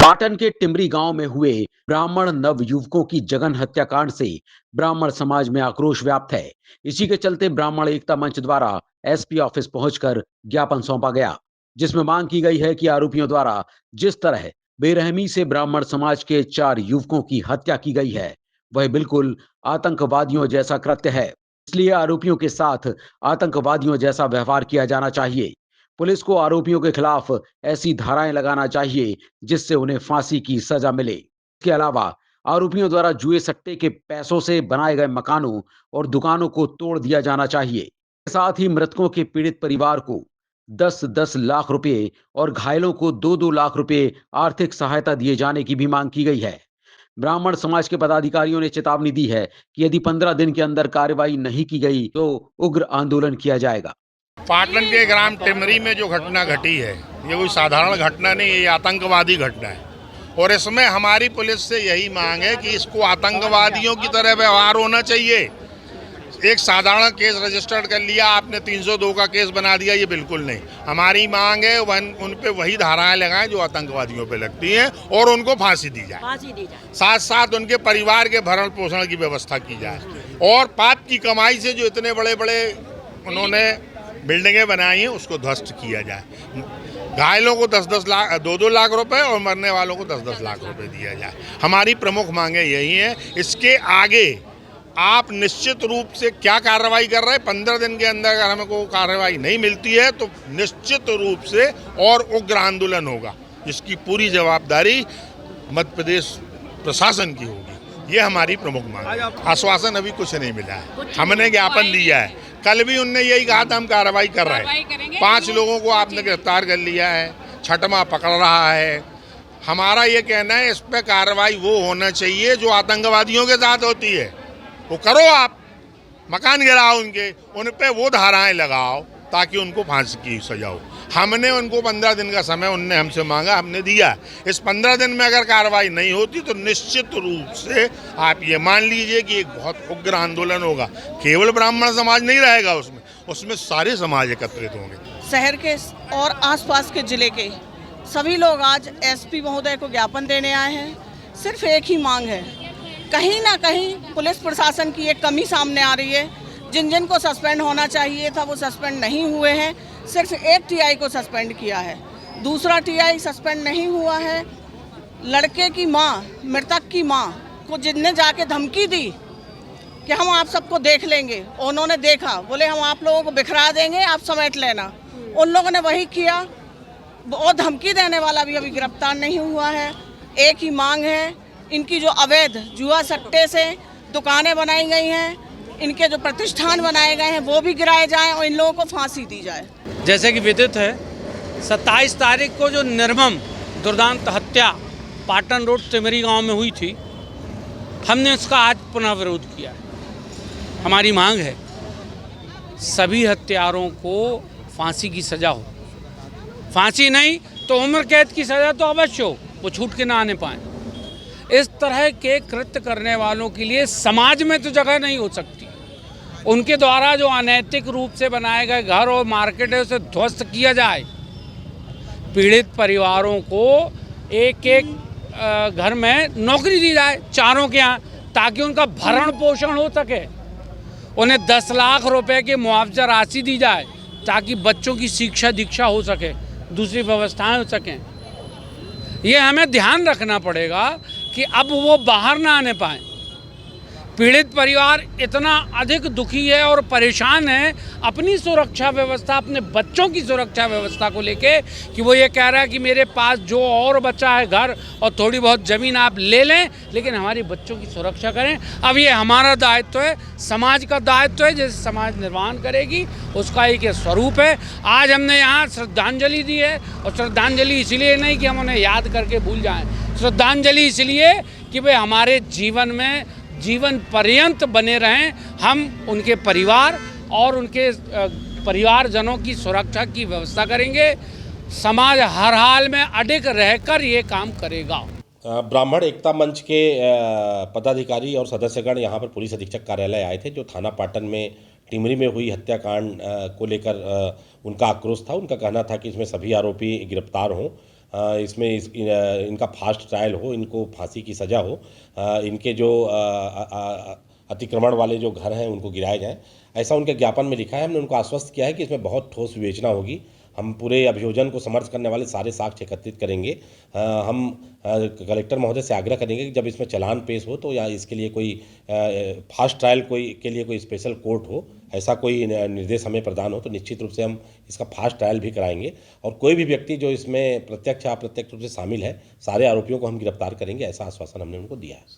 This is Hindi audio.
पाटन के टिमरी गांव में हुए ब्राह्मण नवयुवकों की जघन्य हत्याकांड से ब्राह्मण समाज में आक्रोश व्याप्त है। इसी के चलते ब्राह्मण एकता मंच द्वारा एसपी ऑफिस पहुंचकर ज्ञापन सौंपा गया, जिसमें मांग की गई है कि आरोपियों द्वारा जिस तरह बेरहमी से ब्राह्मण समाज के 4 युवकों की हत्या की गई है, वह बिल्कुल आतंकवादियों जैसा कृत्य है। इसलिए आरोपियों के साथ आतंकवादियों जैसा व्यवहार किया जाना चाहिए। पुलिस को आरोपियों के खिलाफ ऐसी धाराएं लगाना चाहिए जिससे उन्हें फांसी की सजा मिले। इसके अलावा आरोपियों द्वारा जुए सट्टे के पैसों से बनाए गए मकानों और दुकानों को तोड़ दिया जाना चाहिए। साथ ही मृतकों के पीड़ित परिवार को 10-10 लाख रुपए और घायलों को 2-2 लाख रुपए आर्थिक सहायता दिए जाने की भी मांग की गई है। ब्राह्मण समाज के पदाधिकारियों ने चेतावनी दी है कि यदि 15 दिन के अंदर कार्रवाई नहीं की गई तो उग्र आंदोलन किया जाएगा। पाटन के ग्राम टिमरी में जो घटना घटी है, ये कोई साधारण घटना नहीं है, ये आतंकवादी घटना है। और इसमें हमारी पुलिस से यही मांग है कि इसको आतंकवादियों की तरह व्यवहार होना चाहिए। एक साधारण केस रजिस्टर्ड कर लिया आपने, 302 का केस बना दिया, ये बिल्कुल नहीं। हमारी मांग है उन पे वही धाराएं लगाएं जो आतंकवादियों पे लगती हैं और उनको फांसी दी जाए। साथ साथ उनके परिवार के भरण पोषण की व्यवस्था की जाए और पाप की कमाई से जो इतने बड़े बड़े उन्होंने बिल्डिंगें बनाई हैं उसको ध्वस्त किया जाए। घायलों को 10-10 लाख 2-2 लाख रुपए और मरने वालों को 10-10 लाख रुपए दिया जाए। हमारी प्रमुख मांगे यही हैं। इसके आगे आप निश्चित रूप से क्या कार्रवाई कर रहे हैं, 15 दिन के अंदर अगर हमको कार्रवाई नहीं मिलती है तो निश्चित रूप से और उग्र आंदोलन होगा, जिसकी पूरी जवाबदारी मध्य प्रदेश प्रशासन की होगी। ये हमारी प्रमुख मांग है। आश्वासन अभी कुछ नहीं मिला है, हमने ज्ञापन दिया है। कल भी उनने यही कहा था हम कार्रवाई कर रहे हैं। 5 लोगों को आपने गिरफ्तार कर लिया है, 6वां पकड़ रहा है। हमारा ये कहना है इस पर कार्रवाई वो होना चाहिए जो आतंकवादियों के साथ होती है, वो करो। आप मकान गिराओ उनके, उन पे वो धाराएं लगाओ ताकि उनको फांसी की सजा हो। हमने उनको 15 दिन का समय उनने हमसे मांगा, हमने दिया। इस 15 दिन में अगर कार्रवाई नहीं होती तो निश्चित रूप से आप ये मान लीजिए कि एक बहुत उग्र आंदोलन होगा। केवल ब्राह्मण समाज नहीं रहेगा उसमें सारे समाज एकत्रित होंगे। शहर के और आसपास के जिले के सभी लोग आज एसपी महोदय को ज्ञापन देने आए हैं। सिर्फ एक ही मांग है, कहीं ना कहीं पुलिस प्रशासन की एक कमी सामने आ रही है। जिन को सस्पेंड होना चाहिए था वो सस्पेंड नहीं हुए हैं। सिर्फ एक टीआई को सस्पेंड किया है, दूसरा टीआई सस्पेंड नहीं हुआ है। लड़के की माँ, मृतक की माँ को जिनने जाके धमकी दी कि हम आप सबको देख लेंगे, उन्होंने देखा, बोले हम आप लोगों को बिखरा देंगे, आप समेट लेना। उन लोगों ने वही किया। वो धमकी देने वाला भी अभी गिरफ्तार नहीं हुआ है। एक ही मांग है, इनकी जो अवैध जुआ सट्टे से दुकानें बनाई गई हैं, इनके जो प्रतिष्ठान बनाए गए हैं वो भी गिराए जाएं और इन लोगों को फांसी दी जाए। जैसे कि विदित है, 27 तारीख को जो निर्मम दुर्दांत हत्या पाटन रोड टिमरी गांव में हुई थी, हमने उसका आज पुनः विरोध किया है। हमारी मांग है सभी हत्यारों को फांसी की सज़ा हो। फांसी नहीं तो उम्र कैद की सज़ा तो अवश्य हो, वो छूट के ना आने पाएँ। इस तरह के कृत्य करने वालों के लिए समाज में तो जगह नहीं हो सकती। उनके द्वारा जो अनैतिक रूप से बनाए गए घर और मार्केट है उसे ध्वस्त किया जाए। पीड़ित परिवारों को एक घर में नौकरी दी जाए, चारों के यहाँ, ताकि उनका भरण पोषण हो सके। उन्हें 10 लाख रुपए की मुआवजा राशि दी जाए ताकि बच्चों की शिक्षा दीक्षा हो सके, दूसरी व्यवस्थाएं हो सकें। ये हमें ध्यान रखना पड़ेगा कि अब वो बाहर ना आने पाए। पीड़ित परिवार इतना अधिक दुखी है और परेशान है अपनी सुरक्षा व्यवस्था, अपने बच्चों की सुरक्षा व्यवस्था को लेके, कि वो ये कह रहा है कि मेरे पास जो और बचा है घर और थोड़ी बहुत ज़मीन आप ले लें, लेकिन हमारे बच्चों की सुरक्षा करें। अब ये हमारा दायित्व है, समाज का दायित्व है। जैसे समाज निर्माण करेगी उसका एक स्वरूप है। आज हमने यहाँ श्रद्धांजलि दी है, और श्रद्धांजलि इसलिए नहीं कि हम उन्हें याद करके भूल जाएँ, श्रद्धांजलि इसलिए कि वे हमारे जीवन में जीवन पर्यंत बने रहें। हम उनके परिवार और उनके परिवारजनों की सुरक्षा की व्यवस्था करेंगे। समाज हर हाल में अडिग रहकर ये काम करेगा। ब्राह्मण एकता मंच के पदाधिकारी और सदस्यगण यहाँ पर पुलिस अधीक्षक कार्यालय आए थे, जो थाना पाटन में टिमरी में हुई हत्याकांड को लेकर उनका आक्रोश था। उनका कहना था कि इसमें सभी आरोपी गिरफ्तार हों। इसमें इनका फास्ट ट्रायल हो, इनको फांसी की सज़ा हो, इनके जो अतिक्रमण वाले जो घर हैं उनको गिराए जाएं, ऐसा उनके ज्ञापन में लिखा है। हमने उनको आश्वस्त किया है कि इसमें बहुत ठोस विवेचना होगी। हम पूरे अभियोजन को समर्थ करने वाले सारे साक्ष्य एकत्रित करेंगे। हम कलेक्टर महोदय से आग्रह करेंगे कि जब इसमें चालान पेश हो तो या इसके लिए कोई फास्ट ट्रायल के लिए कोई स्पेशल कोर्ट हो, ऐसा कोई निर्देश हमें प्रदान हो तो निश्चित रूप से हम इसका फास्ट ट्रायल भी कराएंगे। और कोई भी व्यक्ति जो इसमें प्रत्यक्ष या अप्रत्यक्ष रूप से शामिल है, सारे आरोपियों को हम गिरफ्तार करेंगे, ऐसा आश्वासन हमने उनको दिया है।